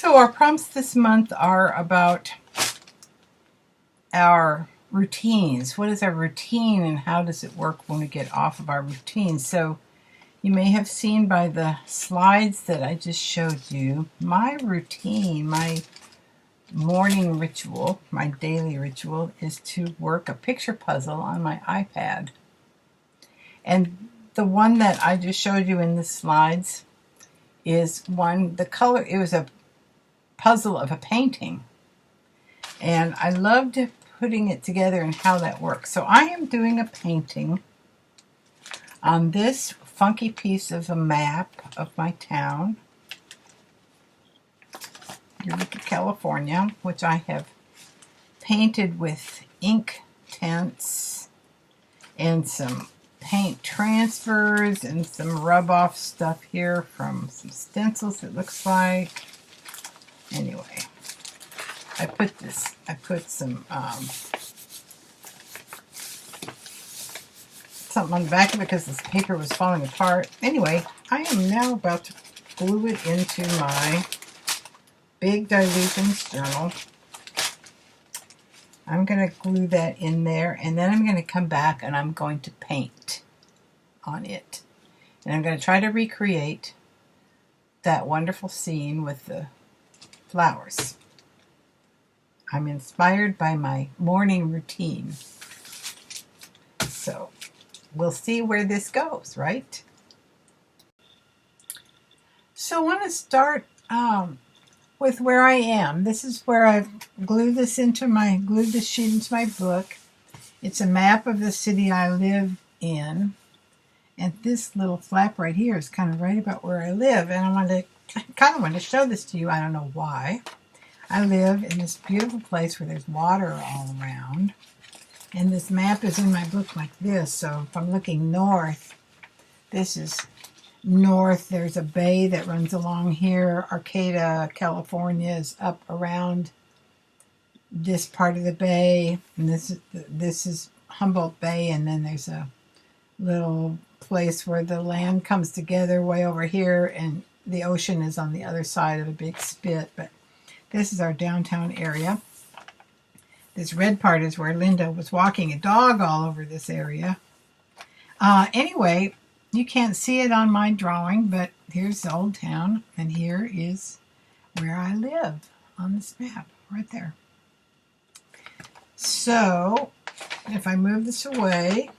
So our prompts this month are about our routines. What is our routine and how does it work when we get off of our routine? So you may have seen by the slides that I just showed you, my routine, my morning ritual, my daily ritual is to work a picture puzzle on my iPad. And the one that I just showed you in the slides is one, the color, it was a puzzle of a painting. And I loved putting it together and how that works. So I am doing a painting on this funky piece of a map of my town, Eureka, California, which I have painted with ink tints and some paint transfers and some rub-off stuff here from some stencils, it looks like. Anyway, I put some something on the back of it because this paper was falling apart. Anyway, I am now about to glue it into my Big Dilutions journal. I'm going to glue that in there, and then I'm going to come back and I'm going to paint on it. And I'm going to try to recreate that wonderful scene with the flowers. I'm inspired by my morning routine. So we'll see where this goes, right? So I want to start with where I am. This is where I've glued this sheet into my book. It's a map of the city I live in. And this little flap right here is kind of right about where I live. And I kind of want to show this to you. I don't know why. I live in this beautiful place where there's water all around. And this map is in my book like this. So if I'm looking north, this is north. There's a bay that runs along here. Arcata, California is up around this part of the bay. And this is Humboldt Bay. And then there's a little place where the land comes together way over here. And the ocean is on the other side of a big spit. But this is our downtown area. This red part is where Linda was walking a dog all over this area. Anyway, you can't see it on my drawing, but here's the old town, and here is where I live on this map, right there. So, if I move this away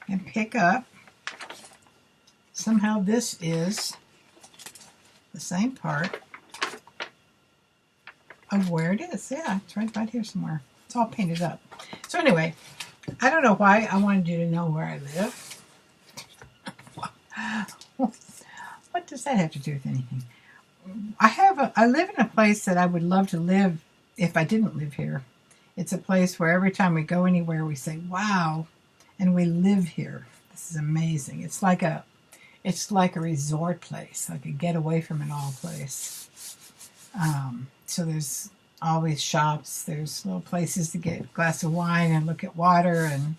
and pick up, somehow this is the same part of where it is. Yeah, it's right here somewhere. It's all painted up. So anyway, I don't know why I wanted you to know where I live. What does that have to do with anything? I live in a place that I would love to live if I didn't live here. It's a place where every time we go anywhere we say, wow, and we live here. This is amazing. It's like a resort place, like a get away from it all place. So there's always shops, there's little places to get a glass of wine and look at water, and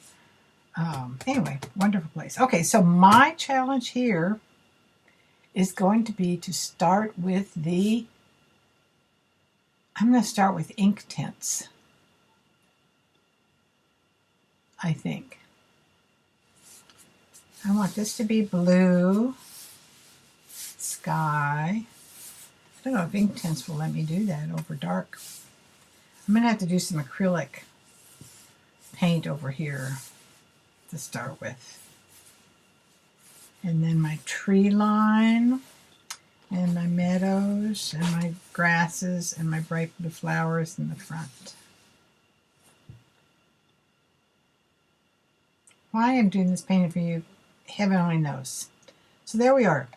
anyway, wonderful place. Okay, so my challenge here is going to be to start with I'm going to start with ink tints, I think. I want this to be blue, sky. I don't know if ink tints will let me do that over dark. I'm going to have to do some acrylic paint over here to start with. And then my tree line, and my meadows, and my grasses, and my bright blue flowers in the front. Why I'm doing this painting for you, heaven only knows. So there we are.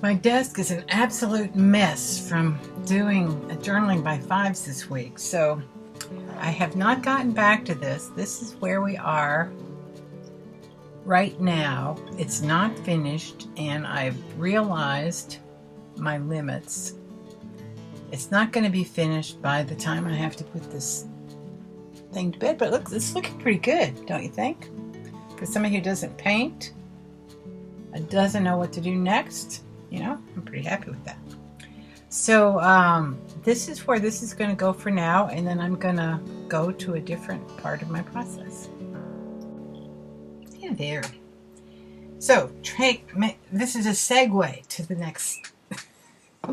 My desk is an absolute mess from doing a journaling by fives this week, so I have not gotten back to this. This is where we are right now. It's not finished, and I've realized my limits. It's not going to be finished by the time I have to put this thing to bed, but look, it's looking pretty good, don't you think? For somebody who doesn't paint and doesn't know what to do next, I'm pretty happy with that. So this is where this is going to go for now, and then I'm going to go to a different part of my process. Yeah, there. So this is a segue to the next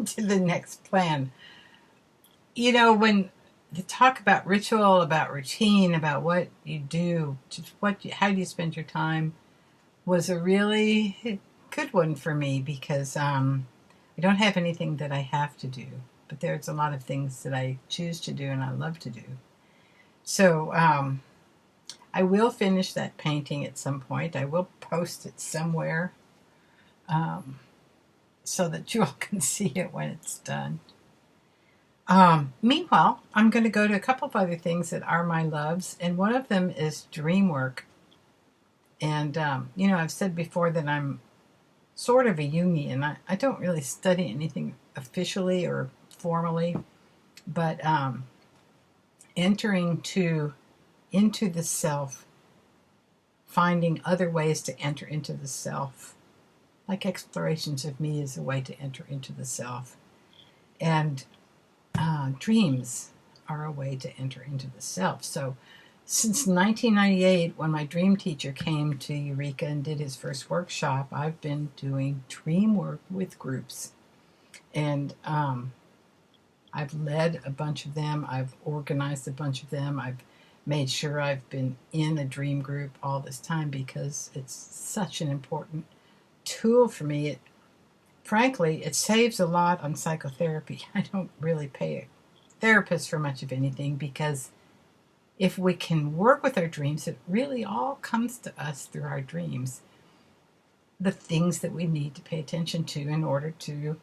to the next plan. When you talk about ritual, about routine, about what you do, how do you spend your time, was a really good one for me because I don't have anything that I have to do, but there's a lot of things that I choose to do and I love to do. So I will finish that painting at some point. I will post it somewhere so that you all can see it when it's done. Meanwhile, I'm going to go to a couple of other things that are my loves, and one of them is dream work. And, I've said before that I'm sort of a Jungian. I don't really study anything officially or formally, but entering into the self, finding other ways to enter into the self, like explorations of me is a way to enter into the self. And dreams are a way to enter into the self. So since 1998, when my dream teacher came to Eureka and did his first workshop, I've been doing dream work with groups. And I've led a bunch of them. I've organized a bunch of them. I've made sure I've been in a dream group all this time because it's such an important tool for me. Frankly, it saves a lot on psychotherapy. I don't really pay a therapist for much of anything because if we can work with our dreams, it really all comes to us through our dreams. The things that we need to pay attention to in order to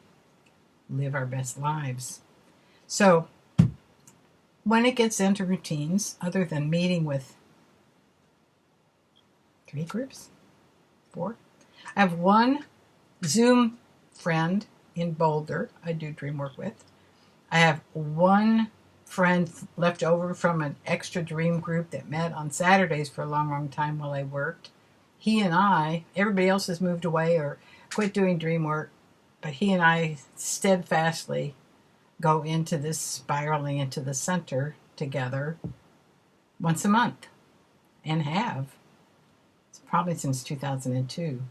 live our best lives. So when it gets into routines, other than meeting with 3 groups, 4, I have one Zoom friend in Boulder I do dream work with. I have one friend left over from an extra dream group that met on Saturdays for a long, long time while I worked. He and I, everybody else has moved away or quit doing dream work, but he and I steadfastly go into this spiraling into the center together once a month and have. It's probably since 2002.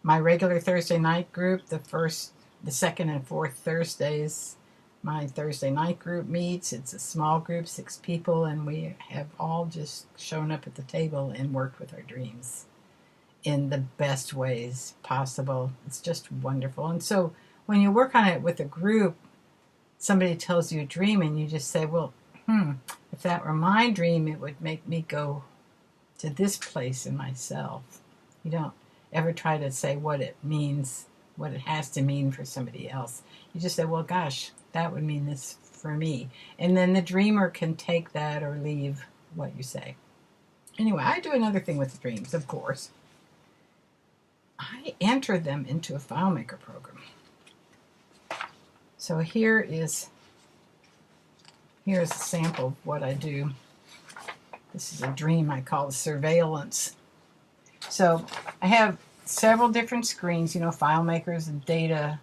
My regular Thursday night group, the second and fourth Thursdays, my Thursday night group meets. It's a small group, 6 people, and we have all just shown up at the table and worked with our dreams in the best ways possible. It's just wonderful. And so when you work on it with a group, somebody tells you a dream and you just say, well, if that were my dream, it would make me go to this place in myself. You don't ever try to say what it means, what it has to mean for somebody else. You just say, well, gosh, that would mean this for me. And then the dreamer can take that or leave what you say. Anyway, I do another thing with the dreams, of course. I enter them into a FileMaker program. So here's a sample of what I do. This is a dream I call surveillance. So I have several different screens. FileMaker is a data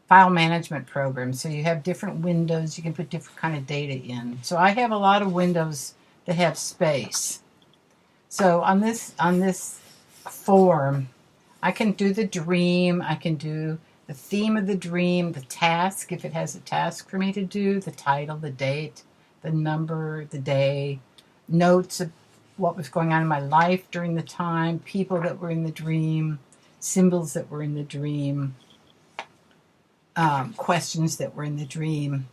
file management program. So you have different windows. You can put different kind of data in. So I have a lot of windows that have space. So on this form, I can do the dream. I can do the theme of the dream, the task, if it has a task for me to do, the title, the date, the number, the day, notes of what was going on in my life during the time, people that were in the dream, symbols that were in the dream, questions that were in the dream.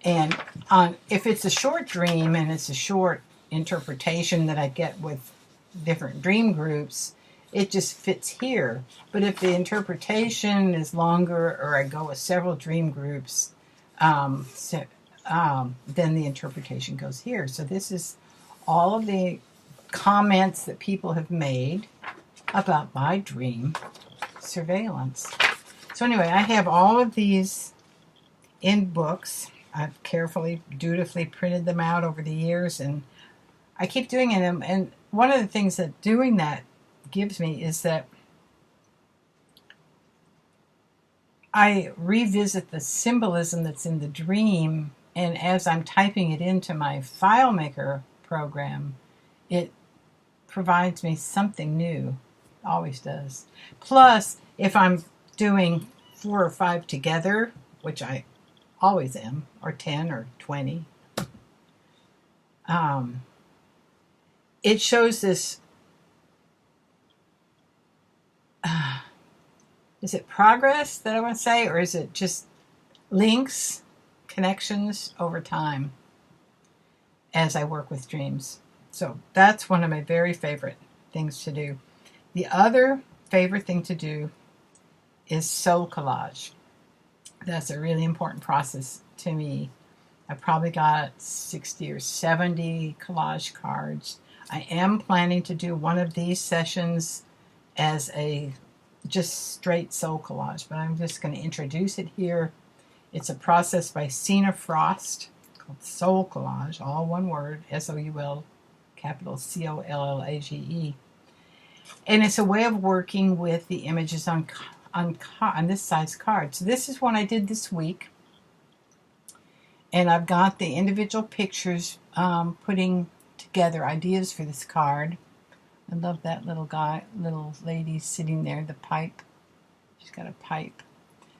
And if it's a short dream and it's a short, interpretation that I get with different dream groups, it just fits here. But if the interpretation is longer, or I go with several dream groups, then the interpretation goes here. So this is all of the comments that people have made about my dream surveillance. So anyway, I have all of these in books. I've carefully, dutifully printed them out over the years, and I keep doing it. And one of the things that doing that gives me is that I revisit the symbolism that's in the dream, and as I'm typing it into my FileMaker program, it provides me something new. It always does. Plus, if I'm doing 4 or 5 together, which I always am, or 10 or 20, it shows this, is it progress that I want to say, or is it just links, connections over time as I work with dreams? So that's one of my very favorite things to do. The other favorite thing to do is SoulCollage. That's a really important process to me. I've probably got 60 or 70 collage cards. I am planning to do one of these sessions as a just straight SoulCollage, but I'm just going to introduce it here. It's a process by Seena Frost called SoulCollage, all one word, S-O-U-L, capital C-O-L-L-A-G-E. And it's a way of working with the images on this size card. So this is one I did this week. And I've got the individual pictures putting together ideas for this card. I love that little lady sitting there, the pipe. She's got a pipe.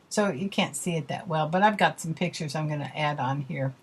So you can't see it that well, but I've got some pictures I'm going to add on here.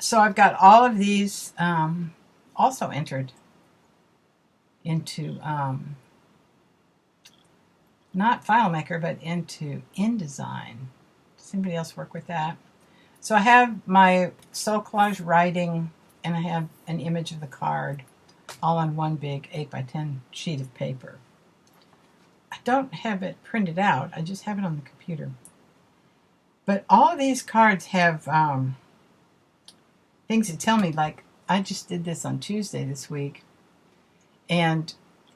So I've got all of these also entered into not FileMaker, but into InDesign. Does anybody else work with that? So I have my SoulCollage writing, and I have an image of the card all on one big 8x10 sheet of paper. I don't have it printed out. I just have it on the computer. But all of these cards have things that tell me, like I just did this on Tuesday this week, and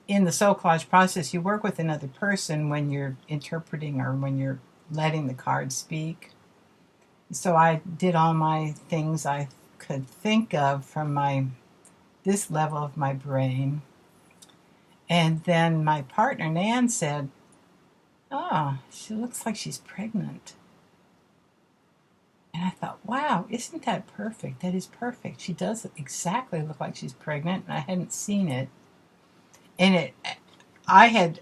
in the SoulCollage process, you work with another person when you're interpreting or when you're letting the card speak. So I did all my things I could think of from this level of my brain. And then my partner, Nan, said, "Oh, she looks like she's pregnant." And I thought, wow, isn't that perfect? That is perfect. She does exactly look like she's pregnant, and I hadn't seen it. And I had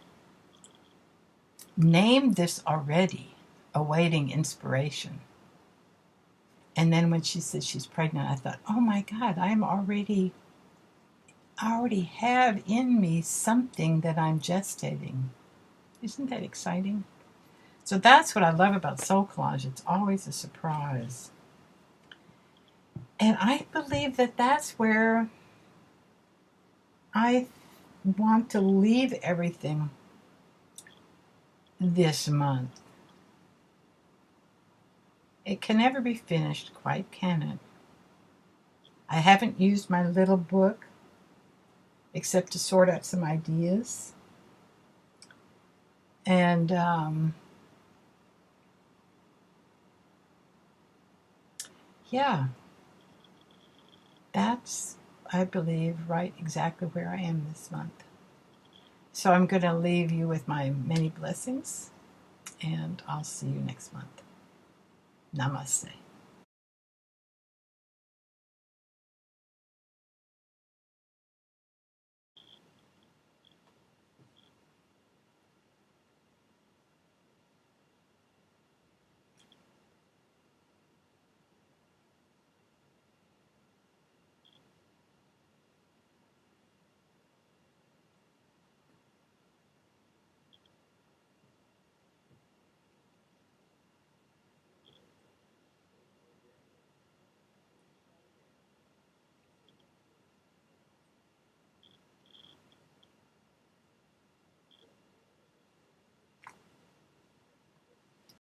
named this already, awaiting inspiration. And then when she said she's pregnant, I thought, oh my God, I already have in me something that I'm gestating. Isn't that exciting? So that's what I love about SoulCollage. It's always a surprise. And I believe that that's where I want to leave everything this month. It can never be finished, quite can it? I haven't used my little book except to sort out some ideas. And yeah, that's, I believe, right exactly where I am this month. So I'm going to leave you with my many blessings, and I'll see you next month. Namaste.